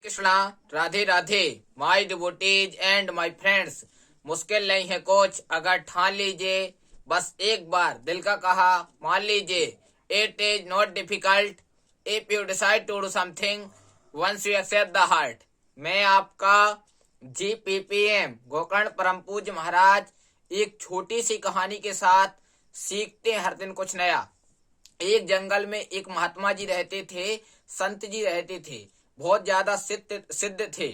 Krishna, Radhe Radhe my devotees and my friends. मुश्किल नहीं है कुछ अगर ठान लीजिए, बस एक बार दिल का कहा मान लीजिए। It is not difficult if you decide to do something once you accept the heart. मैं आपका GPPM गोकर्ण परम पूज्य महाराज एक छोटी सी कहानी के साथ सीखते हैं हर दिन कुछ नया। एक जंगल में एक महात्मा जी रहते थे, संत जी रहते थे। बहुत ज्यादा सिद्ध थे,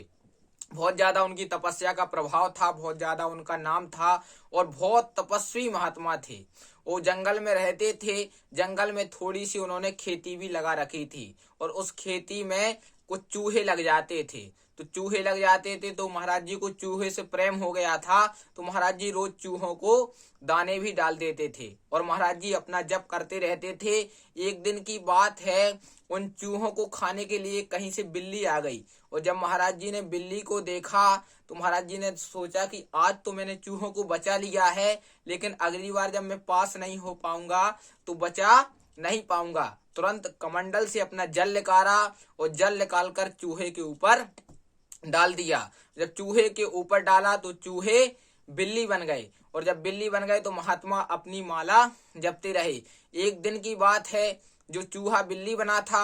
बहुत ज्यादा उनकी तपस्या का प्रभाव था, बहुत ज्यादा उनका नाम था और बहुत तपस्वी महात्मा थे। वो जंगल में रहते थे। जंगल में थोड़ी सी उन्होंने खेती भी लगा रखी थी और उस खेती में कुछ चूहे लग जाते थे। तो चूहे लग जाते थे तो महाराज जी को चूहे से प्रेम हो गया था। तो महाराज जी रोज चूहों को दाने भी डाल देते थे और महाराज जी अपना जप करते रहते थे। एक दिन की बात है, उन चूहों को खाने के लिए कहीं से बिल्ली आ गई और जब महाराज जी ने बिल्ली को देखा तो महाराज जी ने सोचा कि आज तो मैंने चूहों को बचा लिया है, लेकिन अगली बार जब मैं पास नहीं हो पाऊंगा तो बचा नहीं पाऊंगा। तुरंत कमंडल से अपना जल निकाला और जल निकालकर चूहे के ऊपर डाल दिया। जब चूहे के ऊपर डाला तो चूहे बिल्ली बन गए और जब बिल्ली बन गए तो महात्मा अपनी माला जपते रहे। एक दिन की बात है, जो चूहा बिल्ली बना था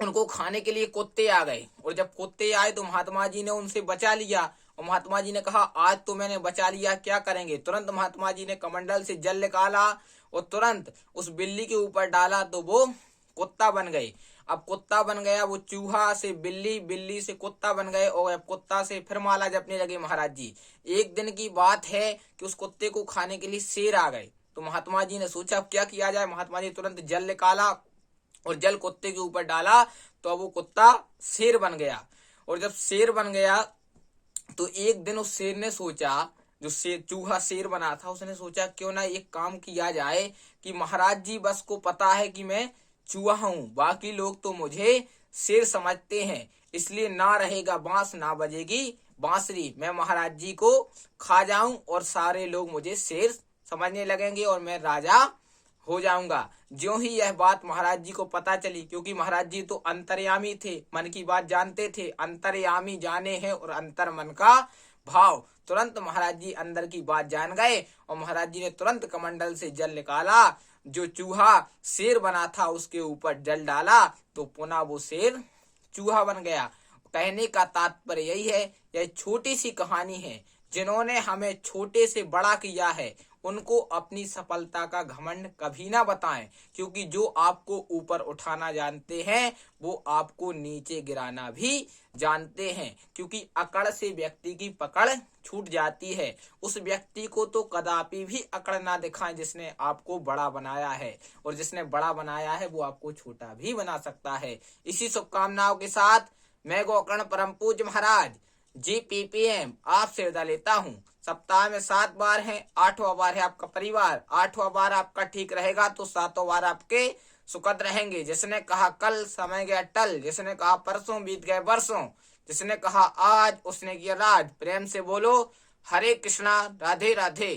उनको खाने के लिए कुत्ते आ गए और जब कुत्ते आए तो महात्मा जी ने उनसे बचा लिया और महात्मा जी ने कहा आज तो मैंने बचा लिया, क्या करेंगे। तुरंत महात्मा जी ने कमंडल से जल निकाला और तुरंत उस बिल्ली के ऊपर डाला तो वो कुत्ता बन गए। अब कुत्ता बन गया, वो चूहा से बिल्ली, बिल्ली से कुत्ता बन गए और अब कुत्ता से फिर माला जपने लगे महाराज जी। एक दिन की बात है कि उस कुत्ते को खाने के लिए शेर आ गए तो महात्मा जी ने सोचा अब क्या किया जाए। महात्मा जी तुरंत जल निकाला और जल कुत्ते के ऊपर डाला तो अब वो कुत्ता शेर बन गया। और जब शेर बन गया तो एक दिन उस शेर ने सोचा, जो शेर चूहा शेर बना था, उसने सोचा क्यों ना एक काम किया जाए कि महाराज जी बस को पता है कि मैं चूहा हूँ, बाकी लोग तो मुझे शेर समझते हैं, इसलिए ना रहेगा बांस ना बजेगी बांसुरी। मैं महाराज जी को खा जाऊं और सारे लोग मुझे शेर समझने लगेंगे और मैं राजा हो जाऊंगा। ज्यों ही यह बात महाराज जी को पता चली, क्योंकि महाराज जी तो अंतर्यामी थे, मन की बात जानते थे। अंतर्यामी जाने हैं और अंतर मन का भाव। तुरंत महाराज जी अंदर की बात जान गए और महाराज जी ने तुरंत कमंडल से जल निकाला, जो चूहा शेर बना था उसके ऊपर जल डाला तो पुनः वो शेर चूहा बन गया। कहने का तात्पर्य यही है, यह छोटी सी कहानी है। जिन्होंने हमें छोटे से बड़ा किया है उनको अपनी सफलता का घमंड कभी ना बताएं, क्योंकि जो आपको ऊपर उठाना जानते हैं वो आपको नीचे गिराना भी जानते हैं। क्योंकि अकड़ से व्यक्ति की पकड़ छूट जाती है। उस व्यक्ति को तो कदापि भी अकड़ ना दिखाएं जिसने आपको बड़ा बनाया है, और जिसने बड़ा बनाया है वो आपको छोटा भी बना सकता है। इसी शुभकामनाओं के साथ मैं गोकर्ण परम पूज्य महाराज GPPM आपसे विदा लेता हूँ। सप्ताह में 7 बार है, 8वां बार है आपका परिवार, 8वां बार आपका ठीक रहेगा तो 7वां बार आपके सुखद रहेंगे। जिसने कहा कल समय गया टल, जिसने कहा परसों बीत गए बरसों, जिसने कहा आज उसने किया राज। प्रेम से बोलो हरे कृष्णा, राधे राधे।